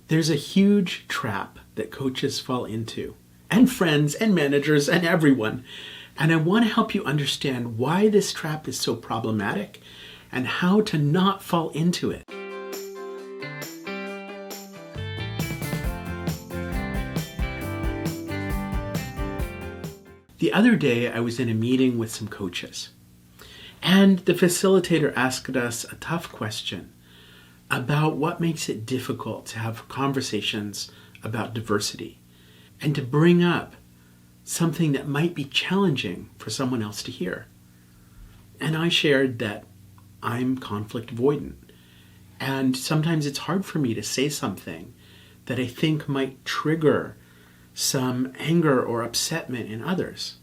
There's a huge trap that coaches fall into, and friends and managers and everyone. And I want to help you understand why this trap is so problematic and how to not fall into it. The other day, I was in a meeting with some coaches, and the facilitator asked us a tough question about what makes it difficult to have conversations about diversity and to bring up something that might be challenging for someone else to hear. And I shared that I'm conflict avoidant, and sometimes it's hard for me to say something that I think might trigger some anger or upsetment in others.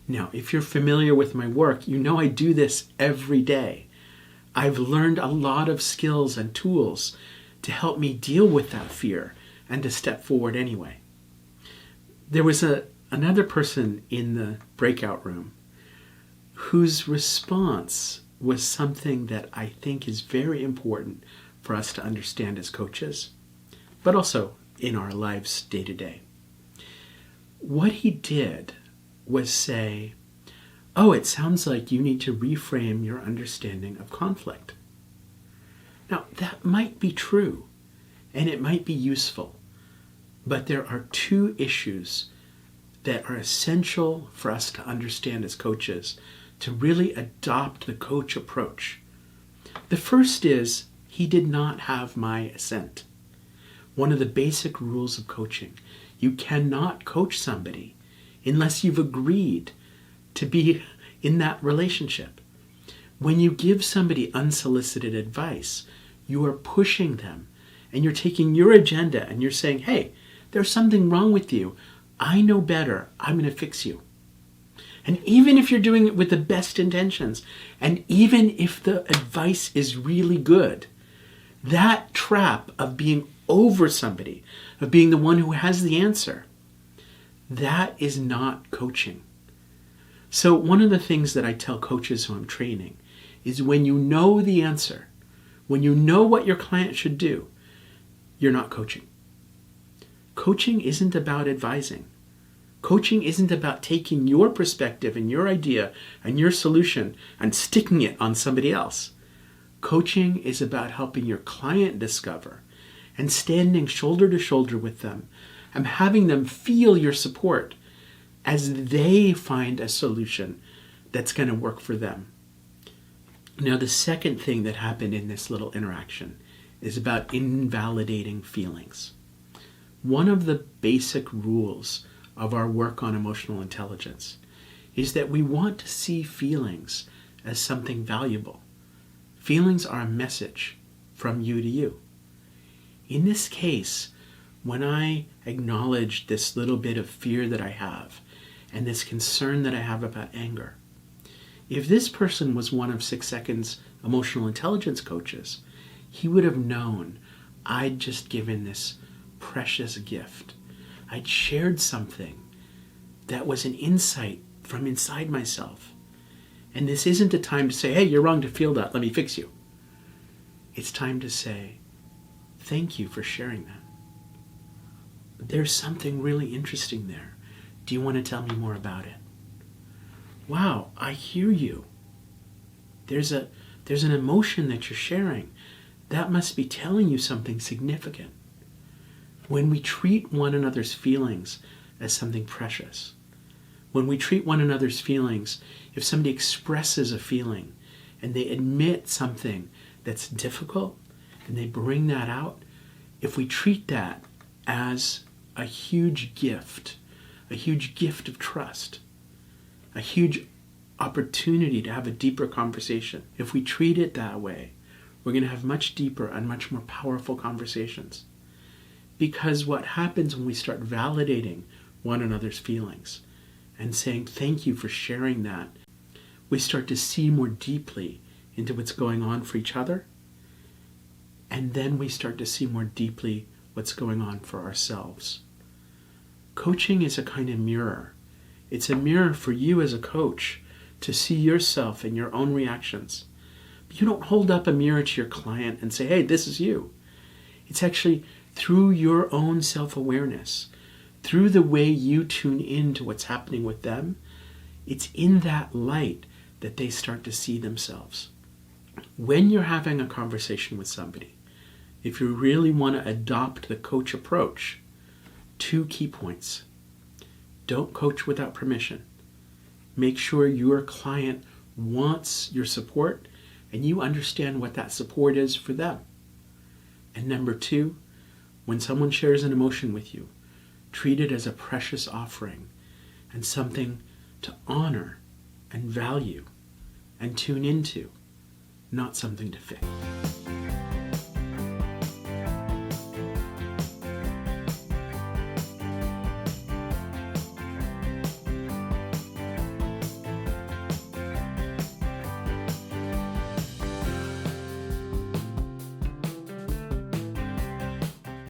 Now, if you're familiar with my work, you know I do this every day. I've learned a lot of skills and tools to help me deal with that fear and to step forward anyway. There was another person in the breakout room whose response was something that I think is very important for us to understand as coaches, but also in our lives day to day. What he did was say, "Oh, it sounds like you need to reframe your understanding of conflict." Now, that might be true, and it might be useful, but there are two issues that are essential for us to understand as coaches to really adopt the coach approach. The first is, he did not have my assent. One of the basic rules of coaching: you cannot coach somebody unless you've agreed to be in that relationship. When you give somebody unsolicited advice, you are pushing them and you're taking your agenda and you're saying, "Hey, there's something wrong with you. I know better. I'm going to fix you." And even if you're doing it with the best intentions, and even if the advice is really good, that trap of being over somebody, of being the one who has the answer, that is not coaching. So one of the things that I tell coaches who I'm training is, when you know the answer, when you know what your client should do, you're not coaching. Coaching isn't about advising. Coaching isn't about taking your perspective and your idea and your solution and sticking it on somebody else. Coaching is about helping your client discover and standing shoulder to shoulder with them and having them feel your support as they find a solution that's going to work for them. Now, the second thing that happened in this little interaction is about invalidating feelings. One of the basic rules of our work on emotional intelligence is that we want to see feelings as something valuable. Feelings are a message from you to you. In this case, when I acknowledge this little bit of fear that I have and this concern that I have about anger, if this person was one of 6 Seconds emotional intelligence coaches, he would have known I'd just given this precious gift. I'd shared something that was an insight from inside myself. And this isn't a time to say, "Hey, you're wrong to feel that. Let me fix you." It's time to say, "Thank you for sharing that. There's something really interesting there. Do you want to tell me more about it? Wow, I hear you. There's an emotion that you're sharing. That must be telling you something significant." When we treat one another's feelings as something precious, when we treat one another's feelings, if somebody expresses a feeling and they admit something that's difficult and they bring that out, if we treat that as a huge gift of trust, a huge opportunity to have a deeper conversation, if we treat it that way, we're going to have much deeper and much more powerful conversations. Because what happens when we start validating one another's feelings and saying, "Thank you for sharing that," we start to see more deeply into what's going on for each other. And then we start to see more deeply what's going on for ourselves. Coaching is a kind of mirror. It's a mirror for you as a coach to see yourself and your own reactions. But you don't hold up a mirror to your client and say, "Hey, this is you." It's actually through your own self-awareness, through the way you tune in to what's happening with them, it's in that light that they start to see themselves. When you're having a conversation with somebody, if you really want to adopt the coach approach, 2 key points. Don't coach without permission. Make sure your client wants your support and you understand what that support is for them. And number 2, when someone shares an emotion with you, treat it as a precious offering and something to honor and value and tune into, not something to fix.